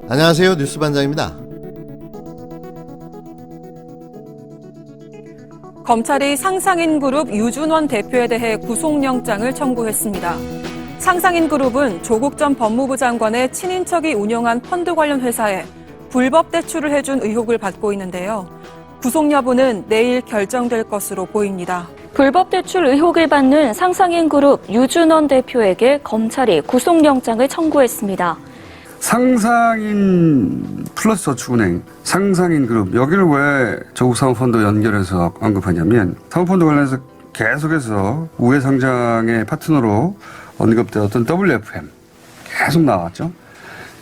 안녕하세요. 뉴스반장입니다. 검찰이 상상인그룹 유준원 대표에 대해 구속영장을 청구했습니다. 상상인그룹은 조국 전 법무부 장관의 친인척이 운영한 펀드 관련 회사에 불법 대출을 해준 의혹을 받고 있는데요. 구속 여부는 내일 결정될 것으로 보입니다. 불법 대출 의혹을 받는 상상인그룹 유준원 대표에게 검찰이 구속영장을 청구했습니다. 상상인 플러스 저축은행, 상상인그룹 여기를 왜 조국사모펀드 연결해서 언급하냐면 사모펀드 관련해서 계속해서 우회상장의 파트너로 언급되었던 WFM 계속 나왔죠.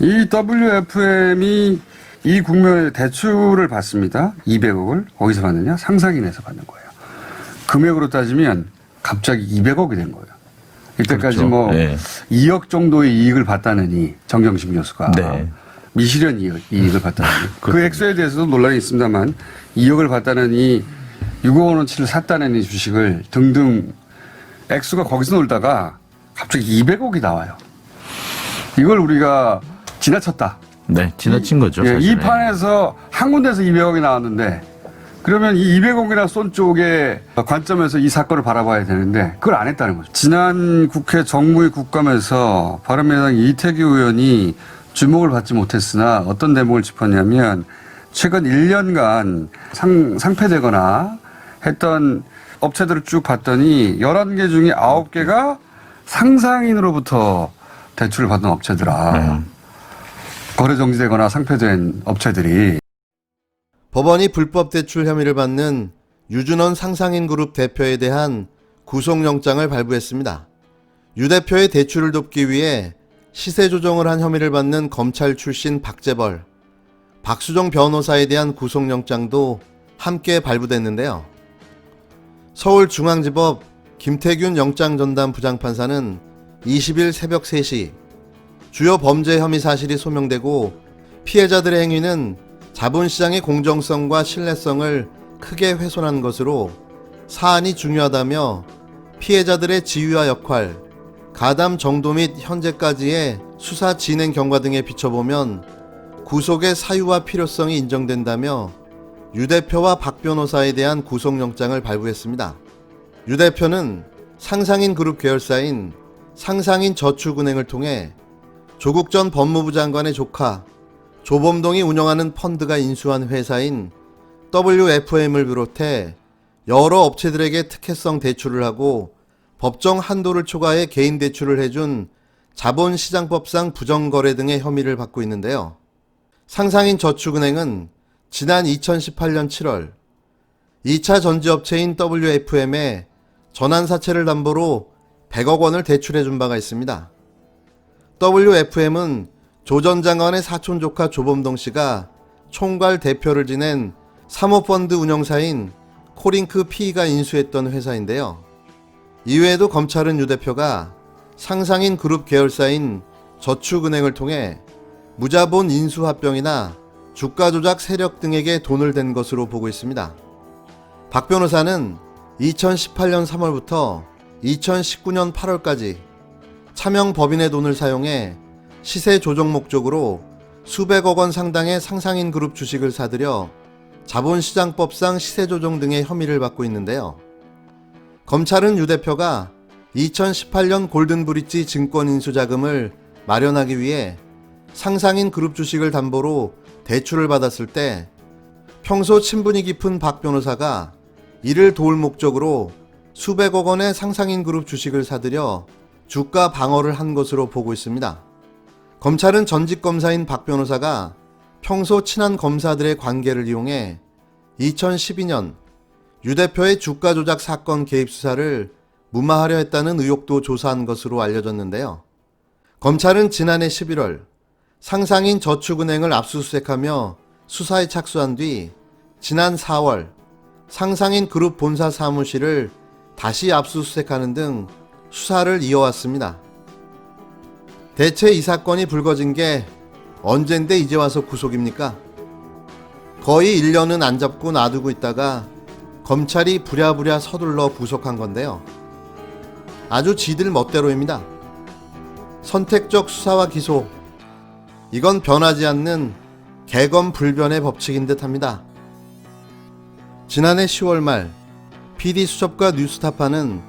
이 WFM이 이 국면에 대출을 받습니다. 200억을 어디서 받느냐? 상상인에서 받는 거예요. 금액으로 따지면 갑자기 200억이 된 거예요. 이때까지 그렇죠. 네. 2억 정도의 이익을 봤다느니 정경심 교수가 네. 미실현 이익을 봤다느니 그 액수에 대해서도 논란이 있습니다만 2억을 봤다느니 6억 원어치를 샀다느니 주식을 등등 액수가 거기서 놀다가 갑자기 200억이 나와요. 이걸 우리가 지나쳤다. 네, 지나친 거죠. 이 사실은. 판에서 한 군데서 200억이 나왔는데 그러면 이 200억이나 쏜 쪽의 관점에서 이 사건을 바라봐야 되는데 그걸 안 했다는 거죠. 지난 국회 정무위 국감에서 바른미래당 이태규 의원이 주목을 받지 못했으나 어떤 대목을 짚었냐면 최근 1년간 상폐되거나 했던 업체들을 쭉 봤더니 11개 중에 9개가 상상인으로부터 대출을 받은 업체더라. 거래 정지되거나 상폐된 업체들이. 법원이 불법 대출 혐의를 받는 유준원 상상인그룹 대표에 대한 구속영장을 발부했습니다. 유 대표의 대출을 돕기 위해 시세 조정을 한 혐의를 받는 검찰 출신 박재벌, 박수정 변호사에 대한 구속영장도 함께 발부됐는데요. 서울중앙지법 김태균 영장전담 부장판사는 20일 새벽 3시 주요 범죄 혐의 사실이 소명되고 피해자들의 행위는 자본시장의 공정성과 신뢰성을 크게 훼손한 것으로 사안이 중요하다며 피해자들의 지위와 역할, 가담 정도 및 현재까지의 수사 진행 경과 등에 비춰보면 구속의 사유와 필요성이 인정된다며 유 대표와 박 변호사에 대한 구속영장을 발부했습니다. 유 대표는 상상인그룹 계열사인 상상인저축은행을 통해 조국 전 법무부 장관의 조카 조범동이 운영하는 펀드가 인수한 회사인 WFM을 비롯해 여러 업체들에게 특혜성 대출을 하고 법정 한도를 초과해 개인 대출을 해준 자본시장법상 부정거래 등의 혐의를 받고 있는데요. 상상인저축은행은 지난 2018년 7월 2차 전지업체인 WFM에 전환사채를 담보로 100억 원을 대출해준 바가 있습니다. WFM은 조 전 장관의 사촌 조카 조범동 씨가 총괄 대표를 지낸 사모펀드 운영사인 코링크 P가 인수했던 회사인데요. 이외에도 검찰은 유 대표가 상상인 그룹 계열사인 저축은행을 통해 무자본 인수합병이나 주가 조작 세력 등에게 돈을 댄 것으로 보고 있습니다. 박 변호사는 2018년 3월부터 2019년 8월까지 차명 법인의 돈을 사용해 시세 조정 목적으로 수백억 원 상당의 상상인 그룹 주식을 사들여 자본시장법상 시세 조정 등의 혐의를 받고 있는데요. 검찰은 유 대표가 2018년 골든브릿지 증권 인수 자금을 마련하기 위해 상상인 그룹 주식을 담보로 대출을 받았을 때 평소 친분이 깊은 박 변호사가 이를 도울 목적으로 수백억 원의 상상인 그룹 주식을 사들여 주가 방어를 한 것으로 보고 있습니다. 검찰은 전직 검사인 박 변호사가 평소 친한 검사들의 관계를 이용해 2012년 유 대표의 주가 조작 사건 개입 수사를 무마하려 했다는 의혹도 조사한 것으로 알려졌는데요. 검찰은 지난해 11월 상상인 저축은행을 압수수색하며 수사에 착수한 뒤 지난 4월 상상인 그룹 본사 사무실을 다시 압수수색하는 등 수사를 이어왔습니다. 대체 이 사건이 불거진 게 언젠데 이제 와서 구속입니까? 거의 1년은 안 잡고 놔두고 있다가 검찰이 부랴부랴 서둘러 구속한 건데요. 아주 지들 멋대로입니다. 선택적 수사와 기소, 이건 변하지 않는 개검 불변의 법칙인 듯합니다. 지난해 10월 말 PD수첩과 뉴스타파는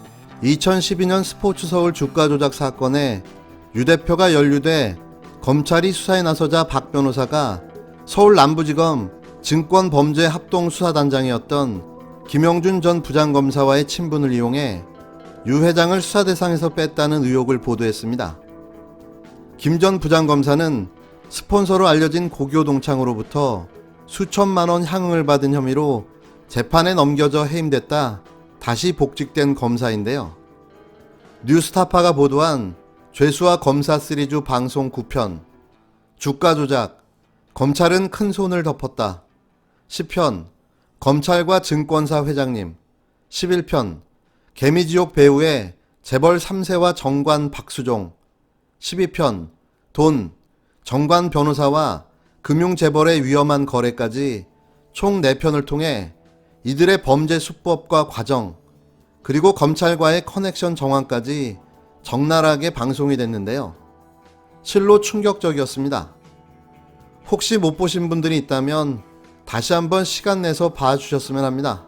2012년 스포츠서울 주가 조작 사건에 유 대표가 연루돼 검찰이 수사에 나서자 박 변호사가 서울 남부지검 증권범죄합동수사단장이었던 김영준 전 부장검사와의 친분을 이용해 유 회장을 수사 대상에서 뺐다는 의혹을 보도했습니다. 김 전 부장검사는 스폰서로 알려진 고교동창으로부터 수천만 원 향응을 받은 혐의로 재판에 넘겨져 해임됐다 다시 복직된 검사인데요. 뉴스타파가 보도한 죄수와 검사 시리즈 방송 9편, 주가 조작, 검찰은 큰 손을 덮었다, 10편, 검찰과 증권사 회장님, 11편, 개미지옥 배우의 재벌 3세와 정관 박수종, 12편, 돈, 정관 변호사와 금융재벌의 위험한 거래까지 총 4편을 통해 이들의 범죄 수법과 과정, 그리고 검찰과의 커넥션 정황까지 적나라하게 방송이 됐는데요. 실로 충격적이었습니다. 혹시 못 보신 분들이 있다면 다시 한번 시간 내서 봐주셨으면 합니다.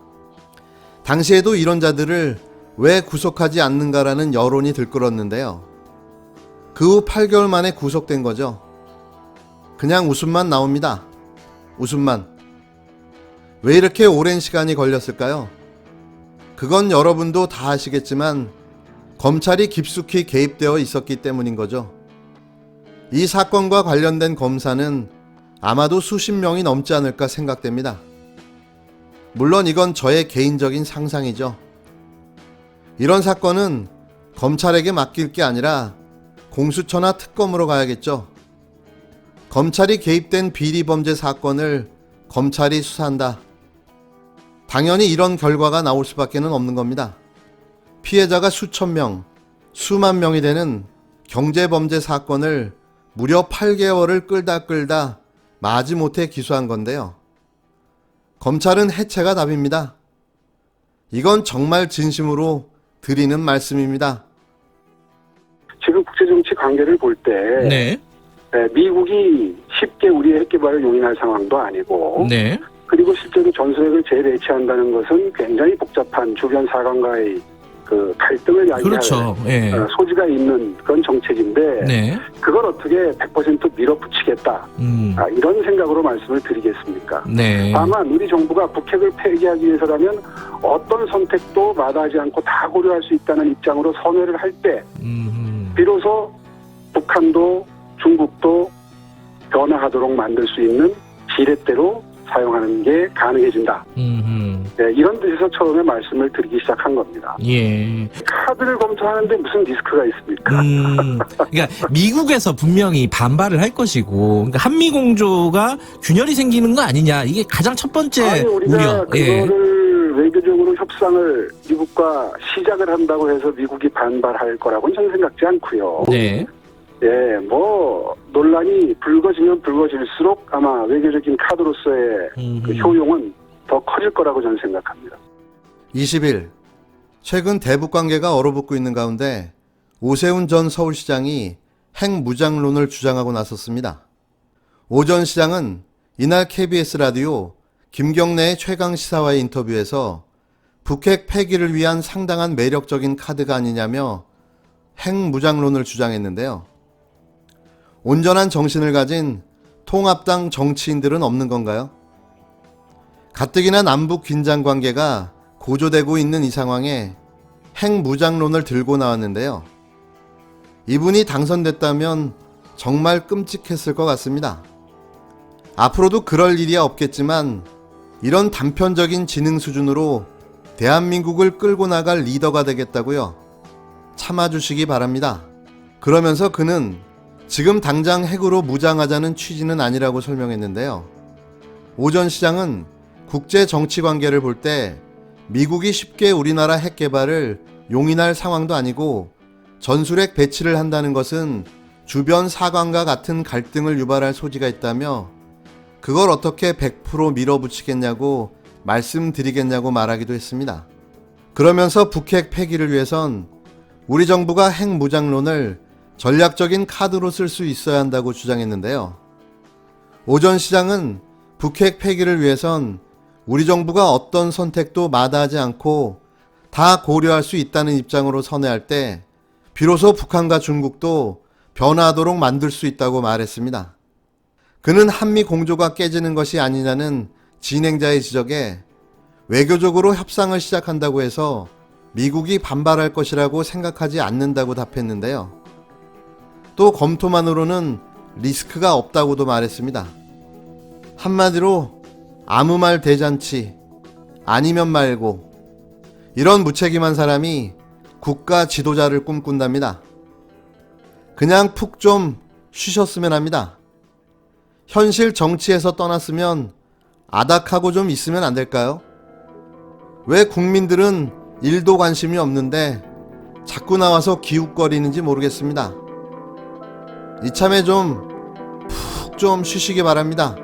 당시에도 이런 자들을 왜 구속하지 않는가라는 여론이 들끓었는데요. 그 후 8개월 만에 구속된 거죠. 그냥 웃음만 나옵니다. 웃음만. 왜 이렇게 오랜 시간이 걸렸을까요? 그건 여러분도 다 아시겠지만 검찰이 깊숙이 개입되어 있었기 때문인 거죠. 이 사건과 관련된 검사는 아마도 수십 명이 넘지 않을까 생각됩니다. 물론 이건 저의 개인적인 상상이죠. 이런 사건은 검찰에게 맡길 게 아니라 공수처나 특검으로 가야겠죠. 검찰이 개입된 비리범죄 사건을 검찰이 수사한다. 당연히 이런 결과가 나올 수밖에 없는 겁니다. 피해자가 수천 명, 수만 명이 되는 경제범죄 사건을 무려 8개월을 끌다 마지못해 기소한 건데요. 검찰은 해체가 답입니다. 이건 정말 진심으로 드리는 말씀입니다. 지금 국제정치 관계를 볼 때 네. 미국이 쉽게 우리의 핵개발을 용인할 상황도 아니고 네. 그리고 실제로 전술핵을 재배치한다는 것은 굉장히 복잡한 주변 사관과의 그 갈등을 야기할 그렇죠. 예. 소지가 있는 그런 정책인데 네. 그걸 어떻게 100% 밀어붙이겠다 이런 생각으로 말씀을 드리겠습니까? 네. 다만 우리 정부가 북핵을 폐기하기 위해서라면 어떤 선택도 마다하지 않고 다 고려할 수 있다는 입장으로 선회를 할 때 비로소 북한도 중국도 변화하도록 만들 수 있는 지렛대로 사용하는 게 가능해진다. 네, 이런 뜻에서 처음에 말씀을 드리기 시작한 겁니다. 예. 카드를 검토하는데 무슨 리스크가 있습니까? 그러니까 미국에서 분명히 반발을 할 것이고, 그러니까 한미 공조가 균열이 생기는 거 아니냐, 이게 가장 첫 번째 아니, 우리가 우려. 그거를 외교적으로 협상을 미국과 시작을 한다고 해서 미국이 반발할 거라고는 저는 생각지 않고요. 네. 예, 뭐 논란이 불거지면 불거질수록 아마 외교적인 카드로서의 그 효용은 더 커질 거라고 저는 생각합니다. 20일, 최근 대북 관계가 얼어붙고 있는 가운데 오세훈 전 서울시장이 핵무장론을 주장하고 나섰습니다. 오 전 시장은 이날 KBS 라디오 김경래의 최강시사와의 인터뷰에서 북핵 폐기를 위한 상당한 매력적인 카드가 아니냐며 핵무장론을 주장했는데요. 온전한 정신을 가진 통합당 정치인들은 없는 건가요? 가뜩이나 남북 긴장 관계가 고조되고 있는 이 상황에 핵무장론을 들고 나왔는데요. 이분이 당선됐다면 정말 끔찍했을 것 같습니다. 앞으로도 그럴 일이야 없겠지만 이런 단편적인 지능 수준으로 대한민국을 끌고 나갈 리더가 되겠다고요. 참아주시기 바랍니다. 그러면서 그는 지금 당장 핵으로 무장하자는 취지는 아니라고 설명했는데요. 오 전 시장은 국제 정치 관계를 볼 때 미국이 쉽게 우리나라 핵 개발을 용인할 상황도 아니고 전술핵 배치를 한다는 것은 주변 사관과 같은 갈등을 유발할 소지가 있다며 그걸 어떻게 100% 밀어붙이겠냐고 말씀드리겠냐고 말하기도 했습니다. 그러면서 북핵 폐기를 위해선 우리 정부가 핵무장론을 전략적인 카드로 쓸 수 있어야 한다고 주장했는데요. 오 전 시장은 북핵 폐기를 위해선 우리 정부가 어떤 선택도 마다하지 않고 다 고려할 수 있다는 입장으로 선회할 때 비로소 북한과 중국도 변화하도록 만들 수 있다고 말했습니다. 그는 한미 공조가 깨지는 것이 아니냐는 진행자의 지적에 외교적으로 협상을 시작한다고 해서 미국이 반발할 것이라고 생각하지 않는다고 답했는데요. 또 검토만으로는 리스크가 없다고도 말했습니다. 한마디로 아무 말 대잔치, 아니면 말고, 이런 무책임한 사람이 국가 지도자를 꿈꾼답니다. 그냥 푹 좀 쉬셨으면 합니다. 현실 정치에서 떠났으면 아닥하고 좀 있으면 안 될까요? 왜 국민들은 일도 관심이 없는데 자꾸 나와서 기웃거리는지 모르겠습니다. 이참에 좀 푹 좀 쉬시기 바랍니다.